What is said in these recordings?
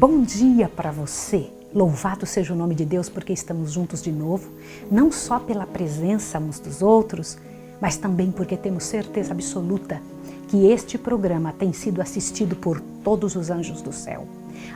Bom dia para você! Louvado seja o nome de Deus porque estamos juntos de novo, não só pela presença uns dos outros, mas também porque temos certeza absoluta que este programa tem sido assistido por todos os anjos do céu.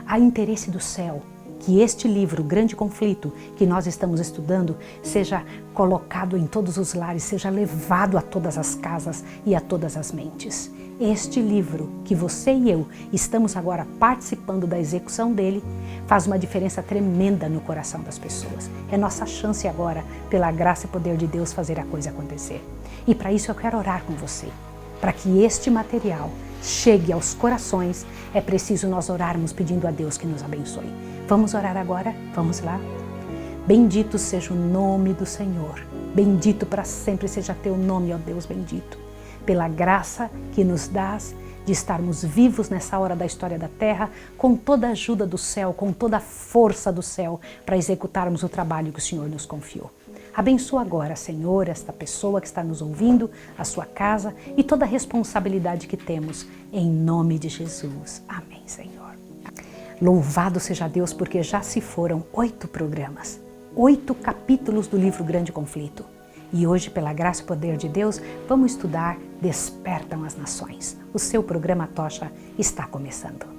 Há interesse do céu que este livro, Grande Conflito, que nós estamos estudando, seja colocado em todos os lares, seja levado a todas as casas e a todas as mentes. Este livro, que você e eu estamos agora participando da execução dele, faz uma diferença tremenda no coração das pessoas. É nossa chance agora, pela graça e poder de Deus, fazer a coisa acontecer. E para isso eu quero orar com você. Para que este material chegue aos corações, é preciso nós orarmos pedindo a Deus que nos abençoe. Vamos orar agora? Vamos lá? Bendito seja o nome do Senhor. Bendito para sempre seja teu nome, ó Deus bendito. Pela graça que nos dás de estarmos vivos nessa hora da história da terra, com toda a ajuda do céu, com toda a força do céu, para executarmos o trabalho que o Senhor nos confiou. Abençoa agora, Senhor, esta pessoa que está nos ouvindo, a sua casa e toda a responsabilidade que temos, em nome de Jesus. Amém, Senhor. Louvado seja Deus, porque já se foram 8 programas, 8 capítulos do livro Grande Conflito. E hoje, pela graça e poder de Deus, vamos estudar Despertam as Nações. O seu programa Tocha está começando.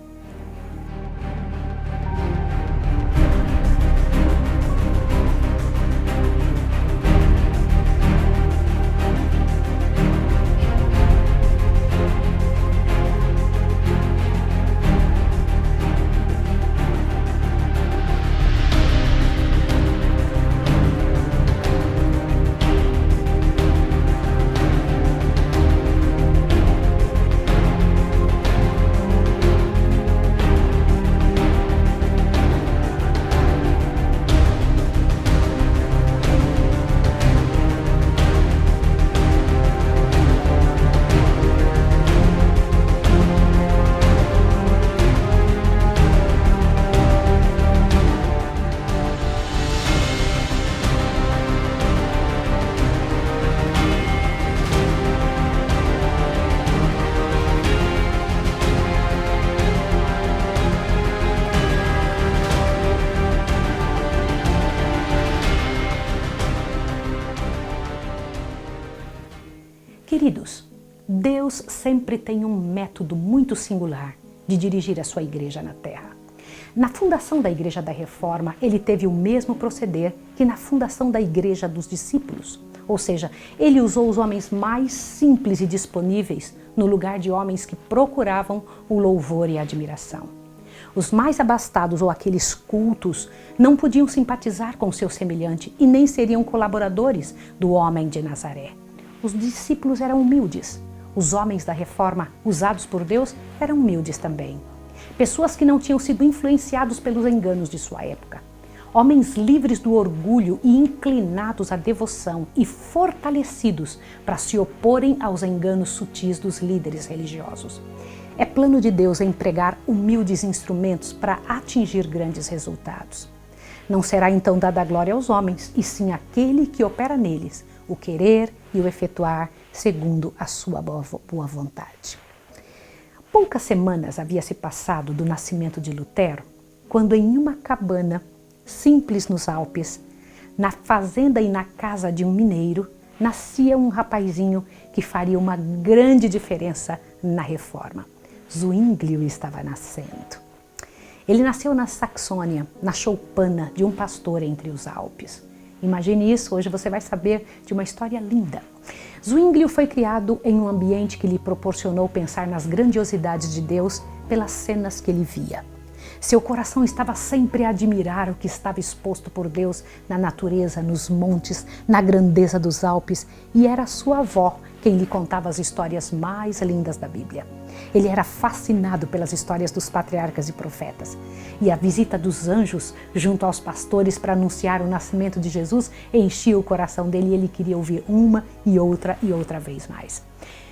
Queridos, Deus sempre tem um método muito singular de dirigir a sua igreja na terra. Na fundação da Igreja da Reforma, ele teve o mesmo proceder que na fundação da Igreja dos Discípulos. Ou seja, ele usou os homens mais simples e disponíveis no lugar de homens que procuravam o louvor e a admiração. Os mais abastados ou aqueles cultos não podiam simpatizar com seu semelhante e nem seriam colaboradores do homem de Nazaré. Os discípulos eram humildes. Os homens da reforma usados por Deus eram humildes também. Pessoas que não tinham sido influenciados pelos enganos de sua época. Homens livres do orgulho e inclinados à devoção e fortalecidos para se oporem aos enganos sutis dos líderes religiosos. É plano de Deus empregar humildes instrumentos para atingir grandes resultados. Não será então dada a glória aos homens, e sim àquele que opera neles, o querer e o efetuar segundo a sua boa vontade. Poucas semanas havia se passado do nascimento de Lutero, quando em uma cabana simples nos Alpes, na fazenda e na casa de um mineiro, nascia um rapazinho que faria uma grande diferença na reforma. Zwinglio estava nascendo. Ele nasceu na Saxônia, na choupana de um pastor entre os Alpes. Imagine isso, hoje você vai saber de uma história linda. Zwinglio foi criado em um ambiente que lhe proporcionou pensar nas grandiosidades de Deus pelas cenas que ele via. Seu coração estava sempre a admirar o que estava exposto por Deus na natureza, nos montes, na grandeza dos Alpes, e era sua avó quem lhe contava as histórias mais lindas da Bíblia. Ele era fascinado pelas histórias dos patriarcas e profetas. E a visita dos anjos junto aos pastores para anunciar o nascimento de Jesus enchia o coração dele e ele queria ouvir uma e outra vez mais.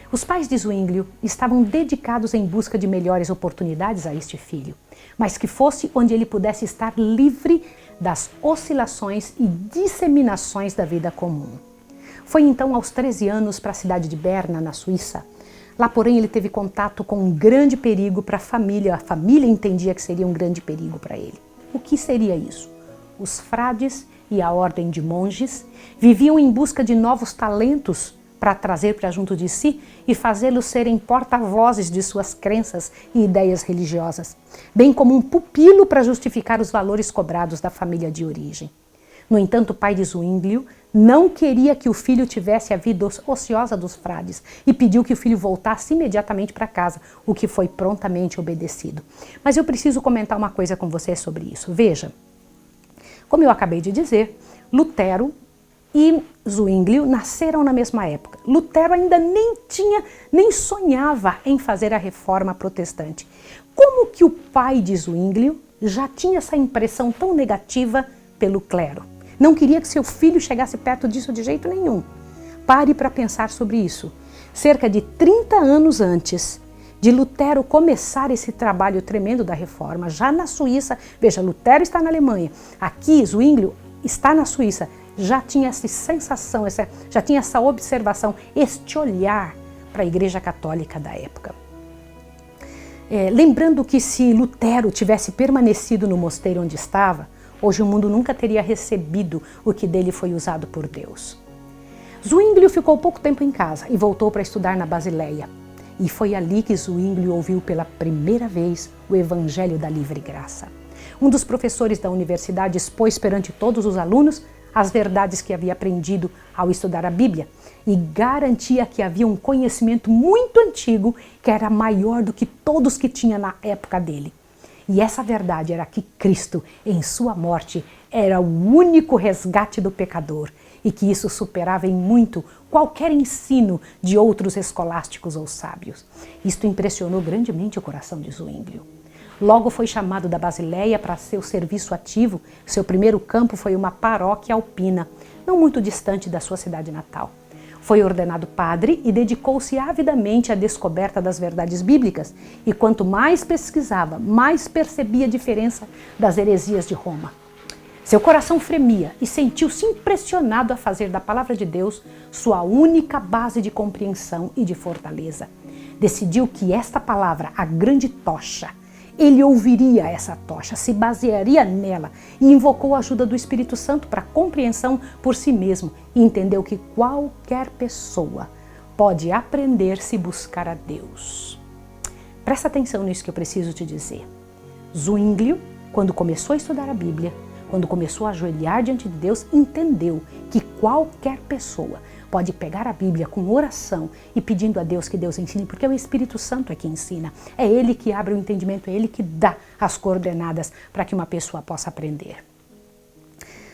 Os pais de Zwinglio estavam dedicados em busca de melhores oportunidades a este filho, mas que fosse onde ele pudesse estar livre das oscilações e disseminações da vida comum. Foi então aos 13 anos para a cidade de Berna, na Suíça, Lá, porém, ele teve contato com um grande perigo para a família entendia que seria um grande perigo para ele. O que seria isso? Os frades e a ordem de monges viviam em busca de novos talentos para trazer para junto de si e fazê-los serem porta-vozes de suas crenças e ideias religiosas, bem como um pupilo para justificar os valores cobrados da família de origem. No entanto, o pai de Zwinglio não queria que o filho tivesse a vida ociosa dos frades e pediu que o filho voltasse imediatamente para casa, o que foi prontamente obedecido. Mas eu preciso comentar uma coisa com você sobre isso. Veja, como eu acabei de dizer, Lutero e Zwinglio nasceram na mesma época. Lutero ainda nem sonhava em fazer a reforma protestante. Como que o pai de Zwinglio já tinha essa impressão tão negativa pelo clero? Não queria que seu filho chegasse perto disso de jeito nenhum. Pare para pensar sobre isso. Cerca de 30 anos antes de Lutero começar esse trabalho tremendo da reforma, já na Suíça, veja, Lutero está na Alemanha, aqui Zwinglio está na Suíça, já tinha essa sensação, já tinha essa observação, este olhar para a Igreja Católica da época. Lembrando que se Lutero tivesse permanecido no mosteiro onde estava, hoje o mundo nunca teria recebido o que dele foi usado por Deus. Zwinglio ficou pouco tempo em casa e voltou para estudar na Basileia. E foi ali que Zwinglio ouviu pela primeira vez o Evangelho da Livre Graça. Um dos professores da universidade expôs perante todos os alunos as verdades que havia aprendido ao estudar a Bíblia e garantia que havia um conhecimento muito antigo que era maior do que todos que tinha na época dele. E essa verdade era que Cristo, em sua morte, era o único resgate do pecador e que isso superava em muito qualquer ensino de outros escolásticos ou sábios. Isto impressionou grandemente o coração de Zwinglio. Logo foi chamado da Basileia para seu serviço ativo. Seu primeiro campo foi uma paróquia alpina, não muito distante da sua cidade natal. Foi ordenado padre e dedicou-se avidamente à descoberta das verdades bíblicas. E quanto mais pesquisava, mais percebia a diferença das heresias de Roma. Seu coração fremia e sentiu-se impressionado a fazer da palavra de Deus sua única base de compreensão e de fortaleza. Decidiu que esta palavra, a grande tocha, ele ouviria essa tocha, se basearia nela e invocou a ajuda do Espírito Santo para compreensão por si mesmo e entendeu que qualquer pessoa pode aprender se buscar a Deus. Presta atenção nisso que eu preciso te dizer. Zwinglio, quando começou a estudar a Bíblia, quando começou a ajoelhar diante de Deus, entendeu que qualquer pessoa pode pegar a Bíblia com oração e pedindo a Deus que Deus ensine, porque é o Espírito Santo é que ensina. É Ele que abre o entendimento, é Ele que dá as coordenadas para que uma pessoa possa aprender.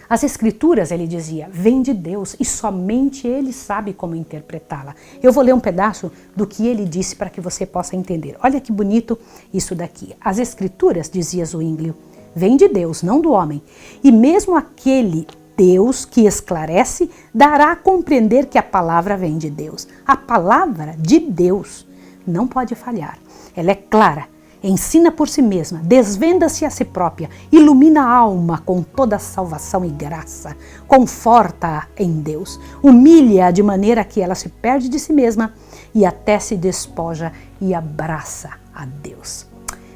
As Escrituras, ele dizia, vêm de Deus e somente Ele sabe como interpretá-la. Eu vou ler um pedaço do que ele disse para que você possa entender. Olha que bonito isso daqui. As Escrituras, dizia Zwinglio, vêm de Deus, não do homem. E mesmo aquele Deus que esclarece dará a compreender que a palavra vem de Deus. A palavra de Deus não pode falhar. Ela é clara, ensina por si mesma, desvenda-se a si própria, ilumina a alma com toda a salvação e graça, conforta-a em Deus, humilha-a de maneira que ela se perde de si mesma e até se despoja e abraça a Deus.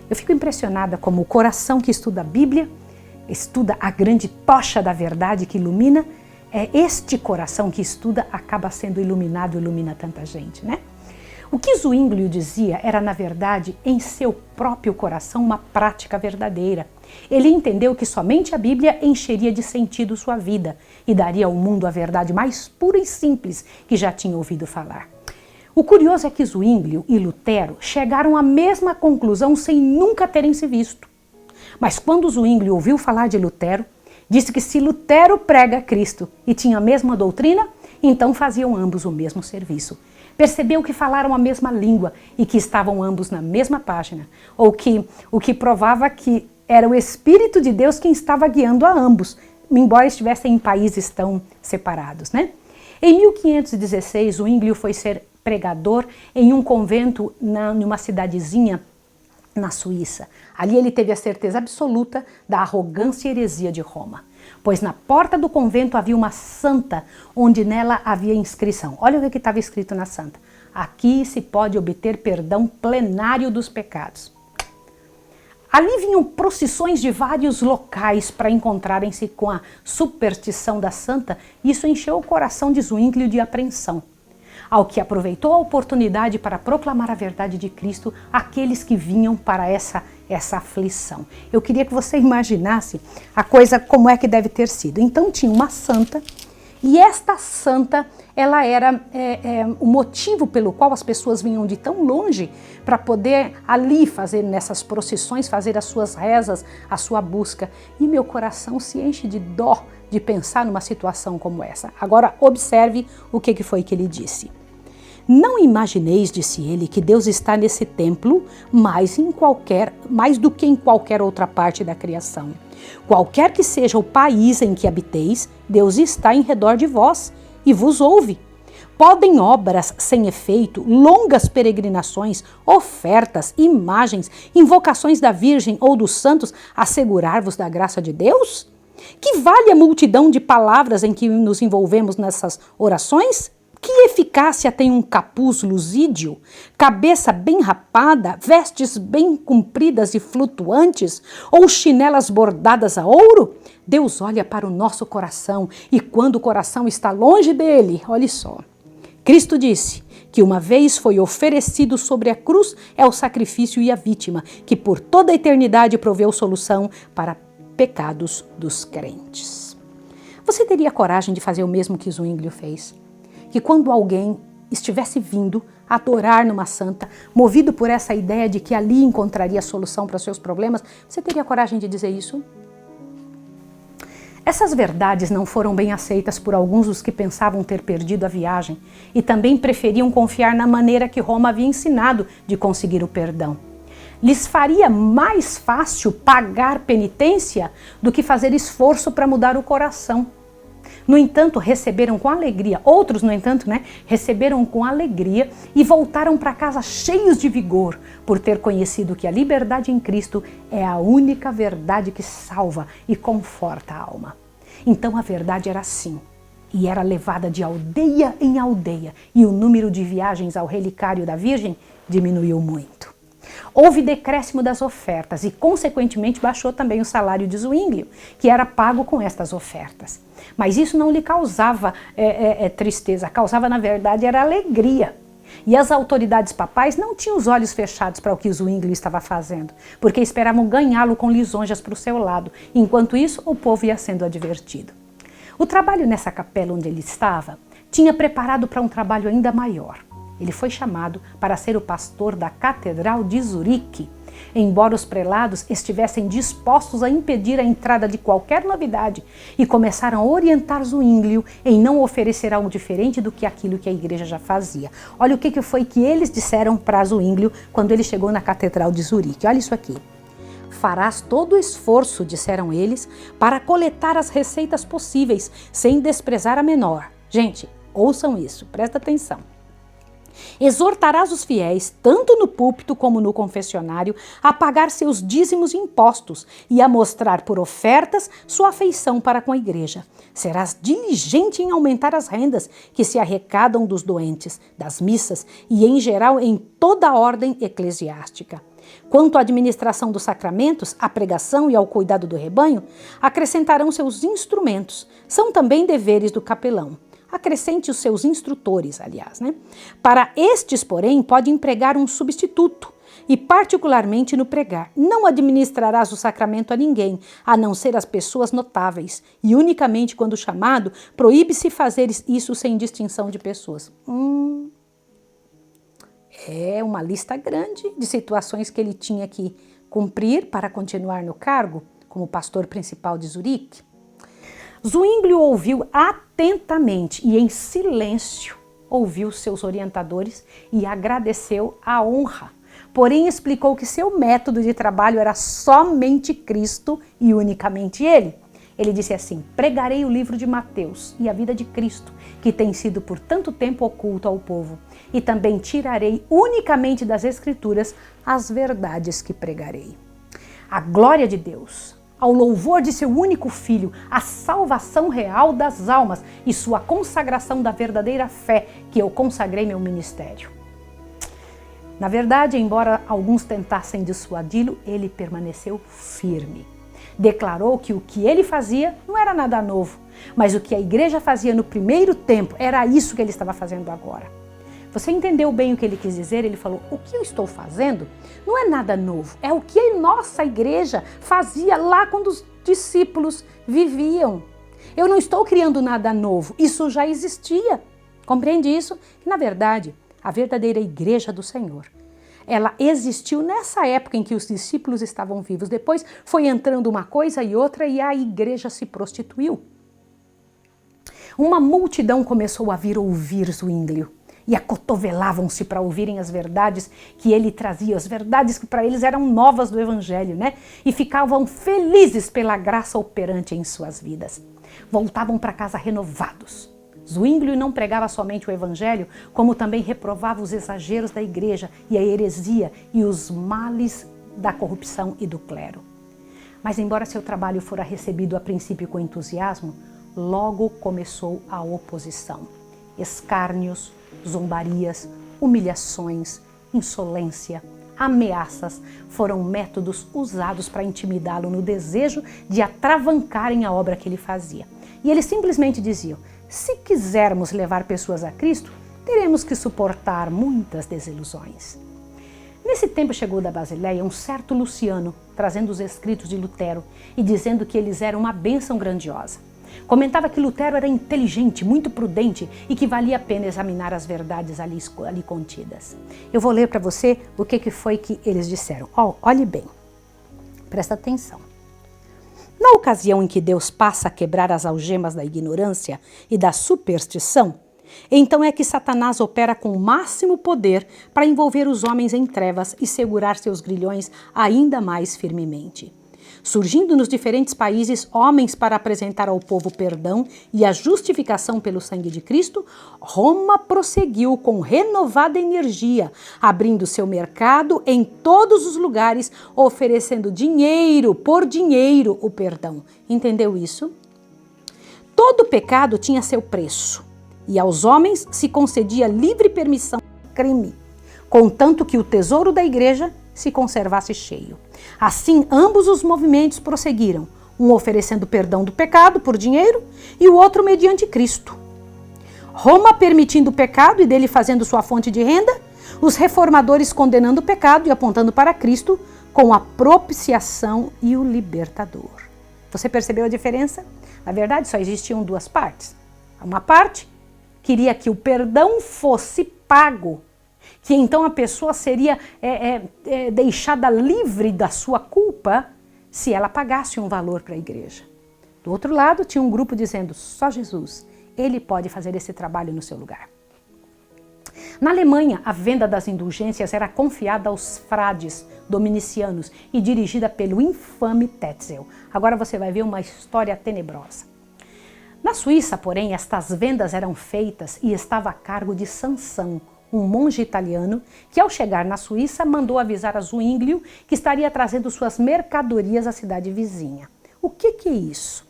Eu fico impressionada como o coração que estuda a Bíblia, estuda a grande tocha da verdade que ilumina, este coração que estuda acaba sendo iluminado e ilumina tanta gente, né? O que Zwinglio dizia era, na verdade, em seu próprio coração, uma prática verdadeira. Ele entendeu que somente a Bíblia encheria de sentido sua vida e daria ao mundo a verdade mais pura e simples que já tinha ouvido falar. O curioso é que Zwinglio e Lutero chegaram à mesma conclusão sem nunca terem se visto. Mas quando Zwinglio ouviu falar de Lutero, disse que se Lutero prega Cristo e tinha a mesma doutrina, então faziam ambos o mesmo serviço. Percebeu que falaram a mesma língua e que estavam ambos na mesma página, o que provava que era o Espírito de Deus quem estava guiando a ambos, embora estivessem em países tão separados, né? Em 1516, Zwinglio foi ser pregador em um convento numa cidadezinha na Suíça. Ali ele teve a certeza absoluta da arrogância e heresia de Roma, pois na porta do convento havia uma santa, onde nela havia inscrição. Olha o que estava escrito na santa. Aqui se pode obter perdão plenário dos pecados. Ali vinham procissões de vários locais para encontrarem-se com a superstição da santa, e isso encheu o coração de Zwinglio de apreensão, ao que aproveitou a oportunidade para proclamar a verdade de Cristo àqueles que vinham para essa aflição. Eu queria que você imaginasse a coisa como é que deve ter sido. Então tinha uma santa, e esta santa, ela era o motivo pelo qual as pessoas vinham de tão longe para poder ali fazer nessas procissões, fazer as suas rezas, a sua busca. E meu coração se enche de dó de pensar numa situação como essa. Agora observe o que foi que ele disse. Não imagineis, disse ele, que Deus está nesse templo mais do que em qualquer outra parte da criação. Qualquer que seja o país em que habiteis, Deus está em redor de vós e vos ouve. Podem obras sem efeito, longas peregrinações, ofertas, imagens, invocações da Virgem ou dos santos assegurar-vos da graça de Deus? Que vale a multidão de palavras em que nos envolvemos nessas orações? Que eficácia tem um capuzlusídio, cabeça bem rapada, vestes bem compridas e flutuantes, ou chinelas bordadas a ouro? Deus olha para o nosso coração, e quando o coração está longe dele, olhe só. Cristo disse que uma vez foi oferecido sobre a cruz é o sacrifício e a vítima, que por toda a eternidade proveu solução para pecados dos crentes. Você teria coragem de fazer o mesmo que Zwinglio fez? Que quando alguém estivesse vindo adorar numa santa, movido por essa ideia de que ali encontraria a solução para os seus problemas, você teria coragem de dizer isso? Essas verdades não foram bem aceitas por alguns dos que pensavam ter perdido a viagem e também preferiam confiar na maneira que Roma havia ensinado de conseguir o perdão. Lhes faria mais fácil pagar penitência do que fazer esforço para mudar o coração. No entanto, receberam com alegria, outros, no entanto, receberam com alegria e voltaram para casa cheios de vigor, por ter conhecido que a liberdade em Cristo é a única verdade que salva e conforta a alma. Então a verdade era assim, e era levada de aldeia em aldeia, e o número de viagens ao relicário da Virgem diminuiu muito. Houve decréscimo das ofertas e, consequentemente, baixou também o salário de Zwinglio, que era pago com estas ofertas. Mas isso não lhe causava tristeza, causava, na verdade, era alegria. E as autoridades papais não tinham os olhos fechados para o que Zwinglio estava fazendo, porque esperavam ganhá-lo com lisonjas para o seu lado. Enquanto isso, o povo ia sendo advertido. O trabalho nessa capela onde ele estava tinha preparado para um trabalho ainda maior. Ele foi chamado para ser o pastor da Catedral de Zurique, embora os prelados estivessem dispostos a impedir a entrada de qualquer novidade e começaram a orientar Zwinglio em não oferecer algo diferente do que aquilo que a igreja já fazia. Olha o que foi que eles disseram para Zwinglio quando ele chegou na Catedral de Zurique. Olha isso aqui. Farás todo o esforço, disseram eles, para coletar as receitas possíveis, sem desprezar a menor. Gente, ouçam isso, presta atenção. Exortarás os fiéis, tanto no púlpito como no confessionário, a pagar seus dízimos e impostos e a mostrar por ofertas sua afeição para com a igreja. Serás diligente em aumentar as rendas que se arrecadam dos doentes, das missas e, em geral, em toda a ordem eclesiástica. Quanto à administração dos sacramentos, à pregação e ao cuidado do rebanho, acrescentarão seus instrumentos. São também deveres do capelão. Acrescente os seus instrutores, aliás. Para estes, porém, pode empregar um substituto, e particularmente no pregar. Não administrarás o sacramento a ninguém, a não ser as pessoas notáveis, e unicamente quando chamado, proíbe-se fazer isso sem distinção de pessoas. É uma lista grande de situações que ele tinha que cumprir para continuar no cargo, como pastor principal de Zurique. Zwinglio ouviu atentamente e em silêncio ouviu seus orientadores e agradeceu a honra. Porém, explicou que seu método de trabalho era somente Cristo e unicamente Ele. Ele disse assim: pregarei o livro de Mateus e a vida de Cristo, que tem sido por tanto tempo oculto ao povo, e também tirarei unicamente das Escrituras as verdades que pregarei. A glória de Deus, ao louvor de seu único Filho, a salvação real das almas e sua consagração da verdadeira fé que eu consagrei meu ministério. Na verdade, embora alguns tentassem dissuadi-lo, ele permaneceu firme. Declarou que o que ele fazia não era nada novo, mas o que a igreja fazia no primeiro tempo era isso que ele estava fazendo agora. Você entendeu bem o que ele quis dizer? Ele falou, o que eu estou fazendo não é nada novo, é o que a nossa igreja fazia lá quando os discípulos viviam. Eu não estou criando nada novo, isso já existia. Compreende isso? Que, na verdade, a verdadeira igreja do Senhor, ela existiu nessa época em que os discípulos estavam vivos. Depois foi entrando uma coisa e outra e a igreja se prostituiu. Uma multidão começou a vir ouvir Zwinglio e acotovelavam-se para ouvirem as verdades que ele trazia, as verdades que para eles eram novas do Evangelho, né? E ficavam felizes pela graça operante em suas vidas. Voltavam para casa renovados. Zwinglio não pregava somente o Evangelho, como também reprovava os exageros da igreja e a heresia e os males da corrupção e do clero. Mas embora seu trabalho fora recebido a princípio com entusiasmo, logo começou a oposição. Escárnios, zombarias, humilhações, insolência, ameaças foram métodos usados para intimidá-lo no desejo de atravancarem a obra que ele fazia. E eles simplesmente diziam, se quisermos levar pessoas a Cristo, teremos que suportar muitas desilusões. Nesse tempo chegou da Basileia um certo Luciano, trazendo os escritos de Lutero e dizendo que eles eram uma bênção grandiosa. Comentava que Lutero era inteligente, muito prudente e que valia a pena examinar as verdades ali contidas. Eu vou ler para você o que foi que eles disseram. Olhe bem, presta atenção. Na ocasião em que Deus passa a quebrar as algemas da ignorância e da superstição, então é que Satanás opera com o máximo poder para envolver os homens em trevas e segurar seus grilhões ainda mais firmemente. Surgindo nos diferentes países homens para apresentar ao povo perdão e a justificação pelo sangue de Cristo, Roma prosseguiu com renovada energia, abrindo seu mercado em todos os lugares, oferecendo dinheiro por dinheiro o perdão. Entendeu isso? Todo pecado tinha seu preço, e aos homens se concedia livre permissão de crime, contanto que o tesouro da igreja se conservasse cheio. Assim, ambos os movimentos prosseguiram, um oferecendo perdão do pecado por dinheiro e o outro mediante Cristo. Roma permitindo o pecado e dele fazendo sua fonte de renda, os reformadores condenando o pecado e apontando para Cristo com a propiciação e o libertador. Você percebeu a diferença? Na verdade, só existiam duas partes. Uma parte queria que o perdão fosse pago, que então a pessoa seria deixada livre da sua culpa se ela pagasse um valor para a igreja. Do outro lado, tinha um grupo dizendo, só Jesus, ele pode fazer esse trabalho no seu lugar. Na Alemanha, a venda das indulgências era confiada aos frades dominicianos e dirigida pelo infame Tetzel. Agora você vai ver uma história tenebrosa. Na Suíça, porém, estas vendas eram feitas e estava a cargo de Sansão, um monge italiano que, ao chegar na Suíça, mandou avisar a Zwinglio que estaria trazendo suas mercadorias à cidade vizinha. O que é isso?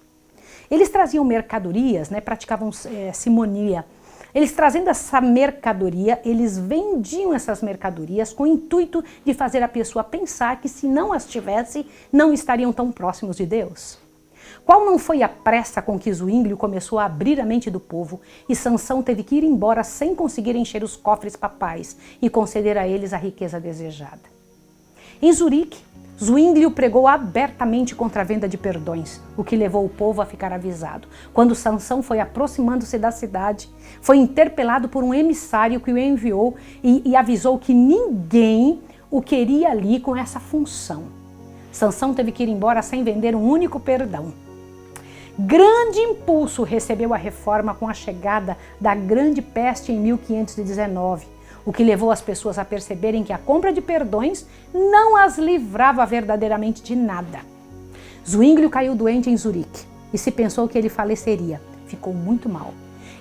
Eles traziam mercadorias, praticavam simonia. Eles trazendo essa mercadoria, eles vendiam essas mercadorias com o intuito de fazer a pessoa pensar que se não as tivesse, não estariam tão próximos de Deus. Qual não foi a pressa com que Zwinglio começou a abrir a mente do povo e Sansão teve que ir embora sem conseguir encher os cofres papais e conceder a eles a riqueza desejada? Em Zurique, Zwinglio pregou abertamente contra a venda de perdões, o que levou o povo a ficar avisado. Quando Sansão foi aproximando-se da cidade, foi interpelado por um emissário que o enviou e avisou que ninguém o queria ali com essa função. Sansão teve que ir embora sem vender um único perdão. Grande impulso recebeu a reforma com a chegada da grande peste em 1519, o que levou as pessoas a perceberem que a compra de perdões não as livrava verdadeiramente de nada. Zwinglio caiu doente em Zurique e se pensou que ele faleceria. Ficou muito mal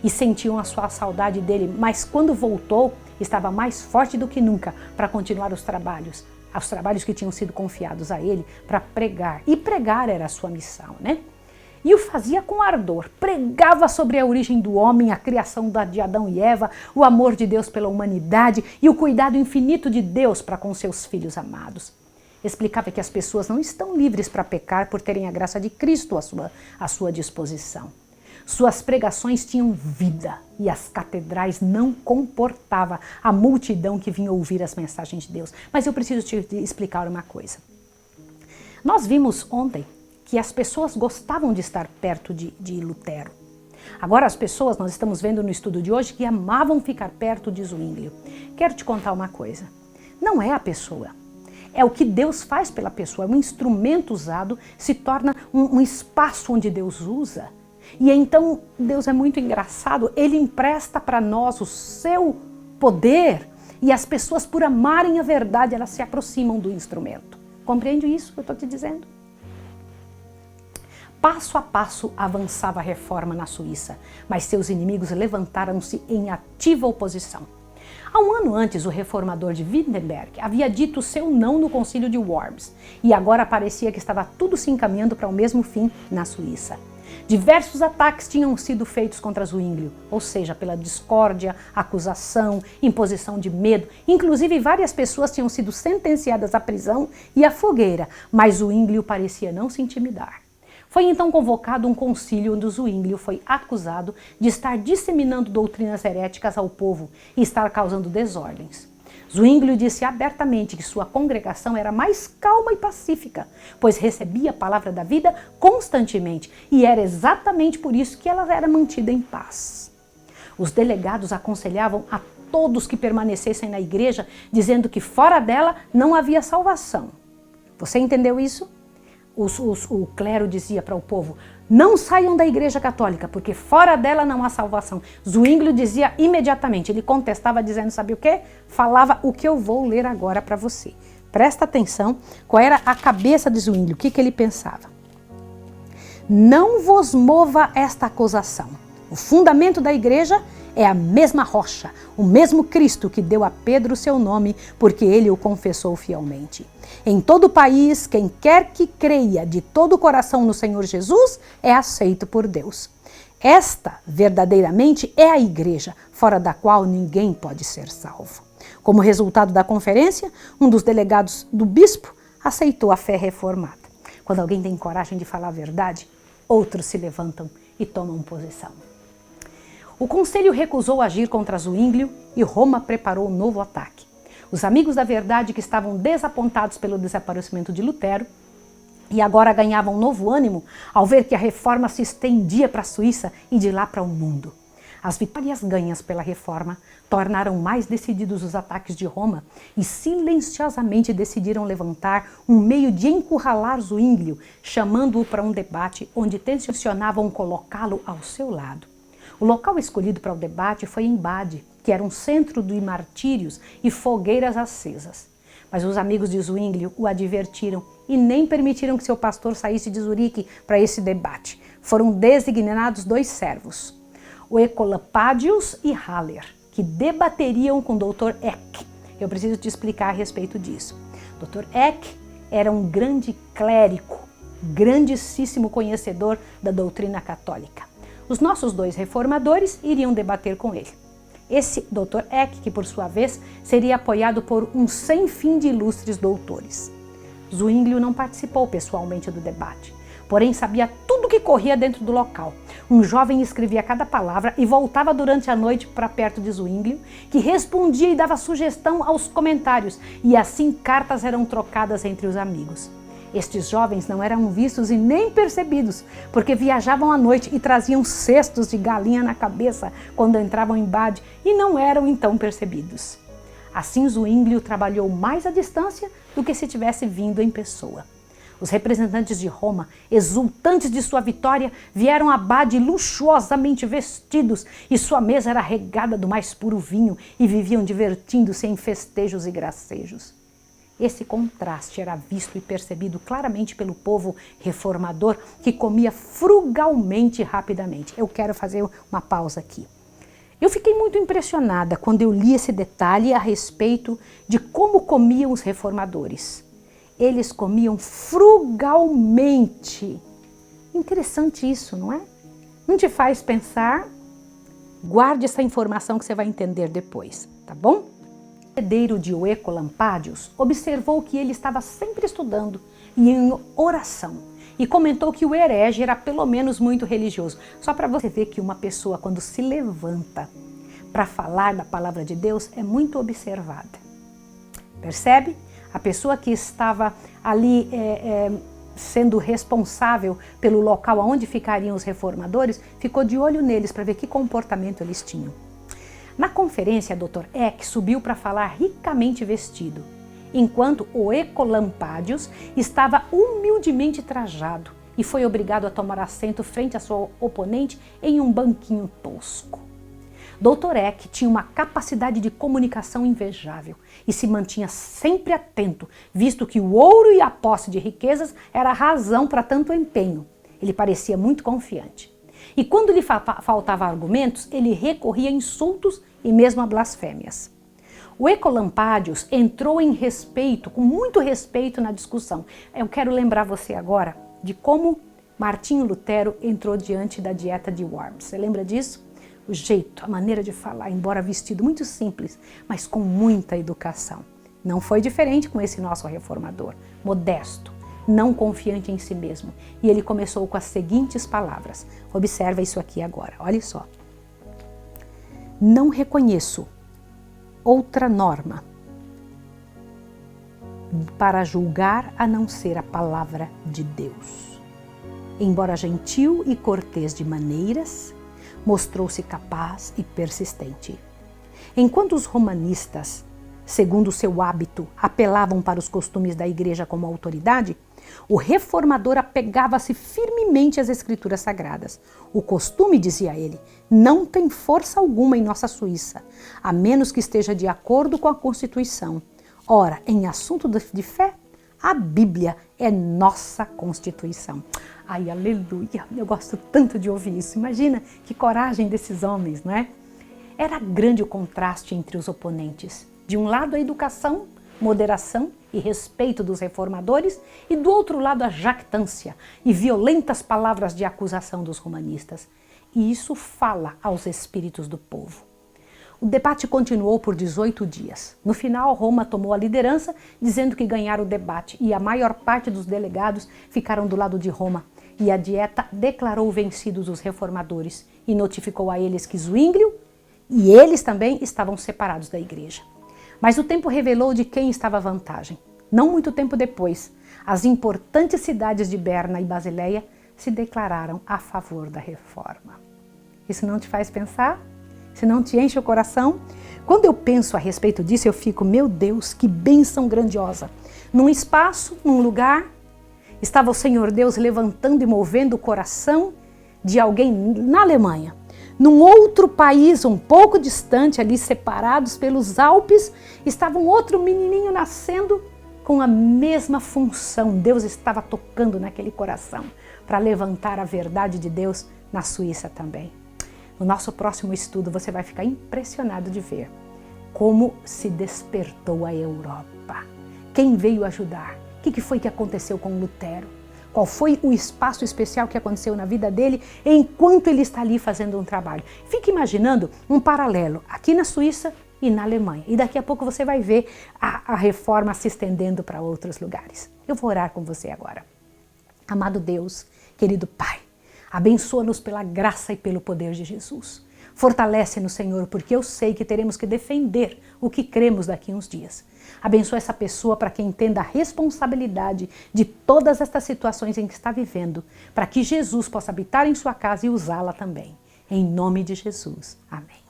e sentiam a sua saudade dele, mas quando voltou, estava mais forte do que nunca para continuar os trabalhos que tinham sido confiados a ele para pregar. E pregar era a sua missão, E o fazia com ardor, pregava sobre a origem do homem, a criação de Adão e Eva, o amor de Deus pela humanidade e o cuidado infinito de Deus para com seus filhos amados. Explicava que as pessoas não estão livres para pecar por terem a graça de Cristo à sua disposição. Suas pregações tinham vida e as catedrais não comportavam a multidão que vinha ouvir as mensagens de Deus. Mas eu preciso te explicar uma coisa. Nós vimos ontem que as pessoas gostavam de estar perto de Lutero. Agora as pessoas, nós estamos vendo no estudo de hoje, que amavam ficar perto de Zwinglio. Quero te contar uma coisa. Não é a pessoa. É o que Deus faz pela pessoa. É um instrumento usado, se torna um espaço onde Deus usa. E então Deus é muito engraçado. Ele empresta para nós o seu poder e as pessoas, por amarem a verdade, elas se aproximam do instrumento. Compreende isso que eu estou te dizendo? Passo a passo avançava a reforma na Suíça, mas seus inimigos levantaram-se em ativa oposição. Há um ano antes, o reformador de Wittenberg havia dito seu não no concílio de Worms, e agora parecia que estava tudo se encaminhando para o mesmo fim na Suíça. Diversos ataques tinham sido feitos contra Zwinglio, ou seja, pela discórdia, acusação, imposição de medo. Inclusive, várias pessoas tinham sido sentenciadas à prisão e à fogueira, mas Zwinglio parecia não se intimidar. Foi então convocado um concílio onde Zwinglio foi acusado de estar disseminando doutrinas heréticas ao povo e estar causando desordens. Zwinglio disse abertamente que sua congregação era mais calma e pacífica, pois recebia a palavra da vida constantemente, e era exatamente por isso que ela era mantida em paz. Os delegados aconselhavam a todos que permanecessem na igreja, dizendo que fora dela não havia salvação. Você entendeu isso? O clero dizia para o povo: não saiam da igreja católica, porque fora dela não há salvação. Zwinglio dizia imediatamente, ele contestava dizendo, sabe o quê? Falava o que eu vou ler agora para você. Presta atenção, qual era a cabeça de Zwinglio, o que ele pensava. Não vos mova esta acusação. O fundamento da igreja é a mesma rocha, o mesmo Cristo que deu a Pedro seu nome, porque ele o confessou fielmente. Em todo o país, quem quer que creia de todo o coração no Senhor Jesus é aceito por Deus. Esta, verdadeiramente, é a igreja, fora da qual ninguém pode ser salvo. Como resultado da conferência, um dos delegados do bispo aceitou a fé reformada. Quando alguém tem coragem de falar a verdade, outros se levantam e tomam posição. O conselho recusou agir contra Zwinglio e Roma preparou um novo ataque. Os amigos da verdade, que estavam desapontados pelo desaparecimento de Lutero e agora ganhavam novo ânimo ao ver que a reforma se estendia para a Suíça e de lá para o mundo. As vitórias ganhas pela reforma tornaram mais decididos os ataques de Roma e silenciosamente decidiram levantar um meio de encurralar Zwinglio, chamando-o para um debate onde tensionavam colocá-lo ao seu lado. O local escolhido para o debate foi em Bade, que era um centro de martírios e fogueiras acesas. Mas os amigos de Zwinglio o advertiram e nem permitiram que seu pastor saísse de Zurique para esse debate. Foram designados 2 servos, o Ecolapadius e Haller, que debateriam com o Dr. Eck. Eu preciso te explicar a respeito disso. Dr. Eck era um grande clérigo, grandíssimo conhecedor da doutrina católica. Os nossos 2 reformadores iriam debater com ele. Esse Dr. Eck, que por sua vez seria apoiado por um sem fim de ilustres doutores. Zwinglio não participou pessoalmente do debate, porém sabia tudo o que corria dentro do local. Um jovem escrevia cada palavra e voltava durante a noite para perto de Zwinglio, que respondia e dava sugestão aos comentários, e assim cartas eram trocadas entre os amigos. Estes jovens não eram vistos e nem percebidos, porque viajavam à noite e traziam cestos de galinha na cabeça quando entravam em Bade e não eram então percebidos. Assim, Zwinglio trabalhou mais à distância do que se tivesse vindo em pessoa. Os representantes de Roma, exultantes de sua vitória, vieram a Bade luxuosamente vestidos e sua mesa era regada do mais puro vinho e viviam divertindo-se em festejos e gracejos. Esse contraste era visto e percebido claramente pelo povo reformador, que comia frugalmente e rapidamente. Eu quero fazer uma pausa aqui. Eu fiquei muito impressionada quando eu li esse detalhe a respeito de como comiam os reformadores. Eles comiam frugalmente. Interessante isso, não é? Não te faz pensar? Guarde essa informação que você vai entender depois, tá bom? O herdeiro de Oecolampadius observou que ele estava sempre estudando e em oração e comentou que o herege era pelo menos muito religioso. Só para você ver que uma pessoa, quando se levanta para falar da palavra de Deus, é muito observada. Percebe? A pessoa que estava ali sendo responsável pelo local onde ficariam os reformadores, ficou de olho neles para ver que comportamento eles tinham. Na conferência, Dr. Eck subiu para falar ricamente vestido, enquanto Oecolampadius estava humildemente trajado e foi obrigado a tomar assento frente a sua oponente em um banquinho tosco. Dr. Eck tinha uma capacidade de comunicação invejável e se mantinha sempre atento, visto que o ouro e a posse de riquezas era a razão para tanto empenho. Ele parecia muito confiante. E quando lhe faltavam argumentos, ele recorria a insultos e mesmo a blasfêmias. O Oecolampadius entrou com muito respeito na discussão. Eu quero lembrar você agora de como Martinho Lutero entrou diante da dieta de Worms. Você lembra disso? O jeito, a maneira de falar, embora vestido muito simples, mas com muita educação. Não foi diferente com esse nosso reformador, modesto, não confiante em si mesmo. E ele começou com as seguintes palavras. Observa isso aqui agora, olha só. Não reconheço outra norma para julgar a não ser a palavra de Deus. Embora gentil e cortês de maneiras, mostrou-se capaz e persistente. Enquanto os romanistas, segundo seu hábito, apelavam para os costumes da igreja como autoridade, o reformador apegava-se firmemente às escrituras sagradas. O costume, dizia ele, não tem força alguma em nossa Suíça, a menos que esteja de acordo com a Constituição. Ora, em assunto de fé, a Bíblia é nossa Constituição. Ai, aleluia! Eu gosto tanto de ouvir isso. Imagina que coragem desses homens, não é? Era grande o contraste entre os oponentes. De um lado, a educação, moderação e respeito dos reformadores, e do outro lado, a jactância e violentas palavras de acusação dos romanistas. E isso fala aos espíritos do povo. O debate continuou por 18 dias. No final, Roma tomou a liderança, dizendo que ganhara o debate, e a maior parte dos delegados ficaram do lado de Roma. E a dieta declarou vencidos os reformadores e notificou a eles que Zwinglio e eles também estavam separados da igreja. Mas o tempo revelou de quem estava a vantagem. Não muito tempo depois, as importantes cidades de Berna e Basileia se declararam a favor da reforma. Isso não te faz pensar? Isso não te enche o coração? Quando eu penso a respeito disso, eu fico, meu Deus, que bênção grandiosa. Num espaço, num lugar, estava o Senhor Deus levantando e movendo o coração de alguém na Alemanha. Num outro país, um pouco distante, ali separados pelos Alpes, estava um outro menininho nascendo com a mesma função. Deus estava tocando naquele coração para levantar a verdade de Deus na Suíça também. No nosso próximo estudo, você vai ficar impressionado de ver como se despertou a Europa. Quem veio ajudar? O que foi que aconteceu com Lutero? Qual foi o espaço especial que aconteceu na vida dele enquanto ele está ali fazendo um trabalho? Fique imaginando um paralelo aqui na Suíça e na Alemanha. E daqui a pouco você vai ver a reforma se estendendo para outros lugares. Eu vou orar com você agora. Amado Deus, querido Pai, abençoa-nos pela graça e pelo poder de Jesus. Fortalece-nos, Senhor, porque eu sei que teremos que defender o que cremos daqui a uns dias. Abençoa essa pessoa para que entenda a responsabilidade de todas estas situações em que está vivendo, para que Jesus possa habitar em sua casa e usá-la também. Em nome de Jesus. Amém.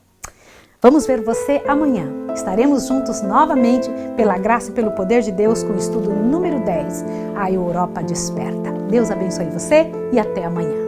Vamos ver você amanhã. Estaremos juntos novamente, pela graça e pelo poder de Deus, com o estudo número 10, A Europa Desperta. Deus abençoe você e até amanhã.